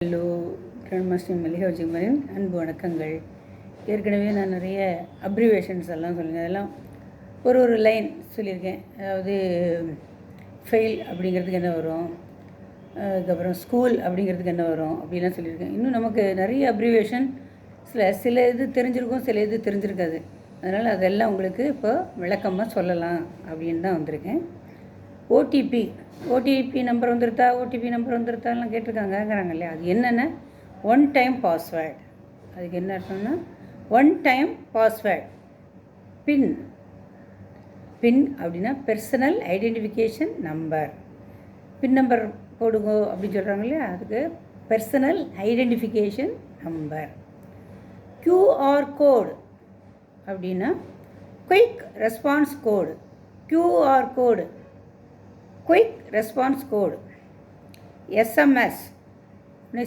Hello, grandmaster Mallika விஜயகுமாரின் அன்பு வணக்கங்கள். ஏற்கனவே நான் நிறைய அப்ரிவேஷன்ஸ் எல்லாம் சொல்லுங்கள். அதெல்லாம் ஒரு லைன் சொல்லியிருக்கேன். அதாவது ஃபெயில் அப்படிங்கிறதுக்கு என்ன வரும், அதுக்கப்புறம் ஸ்கூல் அப்படிங்கிறதுக்கு என்ன வரும் அப்படிலாம் சொல்லியிருக்கேன். இன்னும் நமக்கு நிறைய அப்ரிவேஷன் சில இது தெரிஞ்சிருக்கும், சில இது தெரிஞ்சிருக்காது. அதனால் அதெல்லாம் உங்களுக்கு இப்போ விளக்கமாக சொல்லலாம் அப்படின்னு தான் வந்திருக்கேன். ஓடிபி நம்பர் வந்துருத்தாலாம் கேட்டிருக்காங்கங்கிறாங்க இல்லையா, அது என்னென்ன ஒன் டைம் பாஸ்வேர்டு. அதுக்கு என்ன அர்த்தம்னா ஒன் டைம் பாஸ்வேர்டு. பின் அப்படின்னா personal identification number. PIN number போடுங்க அப்படின்னு சொல்கிறாங்க இல்லையா, அதுக்கு personal identification number. QR code அப்படின்னா quick response code. QR code quick response code. SMS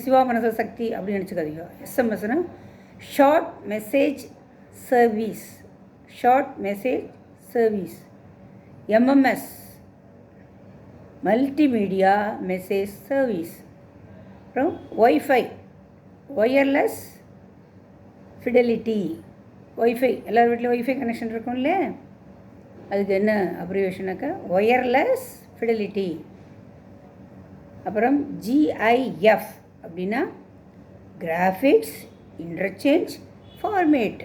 Siva Manasa Sakthi அப்படின்னு நினச்சிக்காதீங்க. எஸ்எம்எஸ்னா short message service. MMS multimedia message service. அப்புறம் ஒய்ஃபை ஒயர்லெஸ் ஃபிடெலிட்டி. ஒய்ஃபை எல்லார் வீட்லேயும் ஒய்ஃபை கனெக்ஷன் இருக்கும் இல்லையா, அதுக்கு என்ன அப்ரிவேஷனாக்கா ஒயர்லெஸ் ஃபிடெலிட்டி. அப்புறம் GIF அப்படின்னா கிராஃபிக்ஸ் இன்டர்சேஞ்ச் ஃபார்மேட்.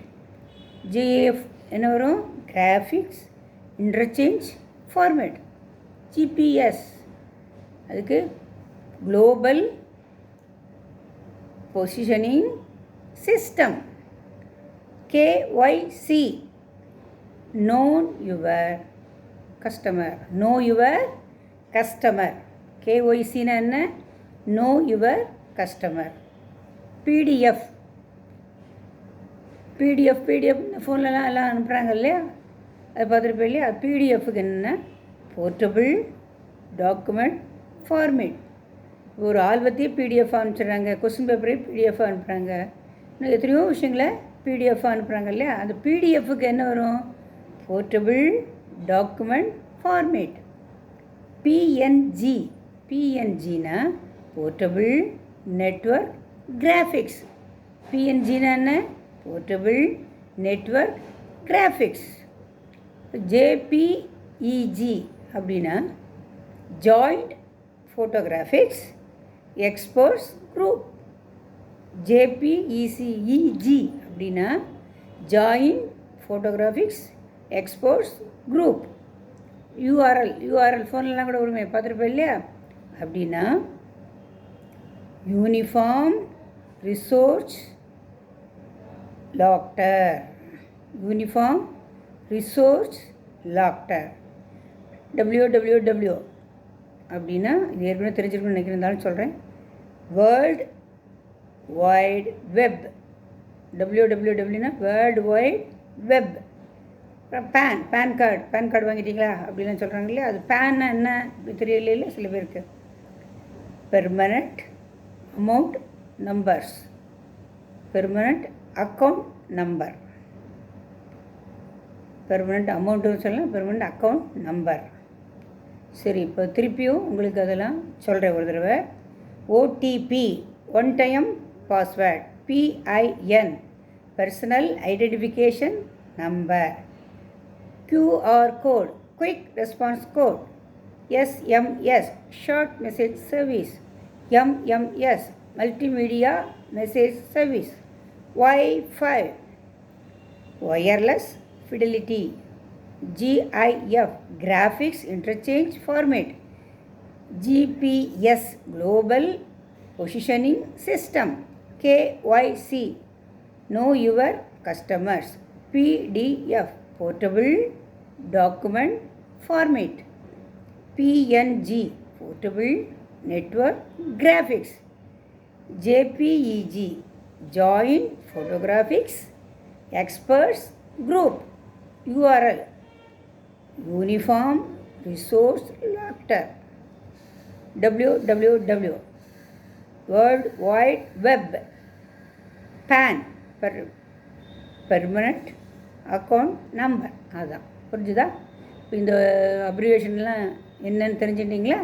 GIF என்ன வரும், கிராஃபிக்ஸ் இன்டர்சேஞ்ச் ஃபார்மேட். GPS அதுக்கு global positioning system. KYC known your customer. KYCனா என்ன, know your customer. PDF ஃபோன்லலாம் எல்லாம் அனுப்புகிறாங்க இல்லையா, அதை பார்த்துருப்பேன் இல்லையா. பிடிஎஃப்க்கு என்ன, போர்ட்டபிள் டாக்குமெண்ட் ஃபார்மேட். ஒரு ஆல்பத்தையே பிடிஎஃப் அனுப்பிச்சிடுறாங்க, கொஸ்டின் பேப்பரையும் பிடிஎஃப் அனுப்புகிறாங்க, இன்னும் எத்தனையோ விஷயங்களை பிடிஎஃப் அனுப்புகிறாங்க இல்லையா. அந்த பிடிஎஃப்க்கு என்ன வரும், போர்ட்டபிள் டாக்குமெண்ட் ஃபார்மேட். பிஎன்ஜினா போர்ட்டபிள் நெட்வொர்க் கிராஃபிக்ஸ். பிஎன்ஜினா என்ன, போர்ட்டபிள் நெட்வொர்க் கிராஃபிக்ஸ். ஜேபிஇஜி அப்படின்னா joint photographics exports group. JPEG அப்படின்னா joint photographics exports group. URL ஃபோன்லாம் கூட வருமே, பார்த்துருப்பேன் இல்லையா. அப்படின்னா யூனிஃபார்ம் ரிசோர்ஸ் லாக்டர். www அப்படின்னா இது ஏற்கனவே தெரிஞ்சிருக்குன்னு நினைக்கிறதாலும் சொல்கிறேன். World wide web. wwwனா வேர்ல்டு வைட் வெப். அப்புறம் பேன் கார்டு வாங்கிட்டீங்களா அப்படிலாம் சொல்கிறாங்க இல்லையா, அது பேன்னா என்ன தெரியல இல்லை சில பேருக்கு. Permanent account number. பெர்மனண்ட் அமௌண்ட்டுன்னு சொல்லலாம், பெர்மனண்ட் அக்கௌண்ட் நம்பர். சரி, இப்போ திருப்பியும் உங்களுக்கு அதெல்லாம் சொல்கிறேன் ஒரு தடவை. OTP one time password. PIN personal identification number. QR code quick response code. SMS short message service. MMS multimedia message service. Wi-Fi wireless fidelity. GIF graphics interchange format. GPS global positioning system. KYC know your customers. PDF portable document format. PNG portable network graphics. JPEG joint photographics experts group. URL uniform resource locker. www world wide web. PAN permanent account number. அதுதான் புரிஞ்சுதா. இப்போ இந்த அப்ரிவேஷன்லாம் என்னன்னு தெரிஞ்சுட்டிங்களா?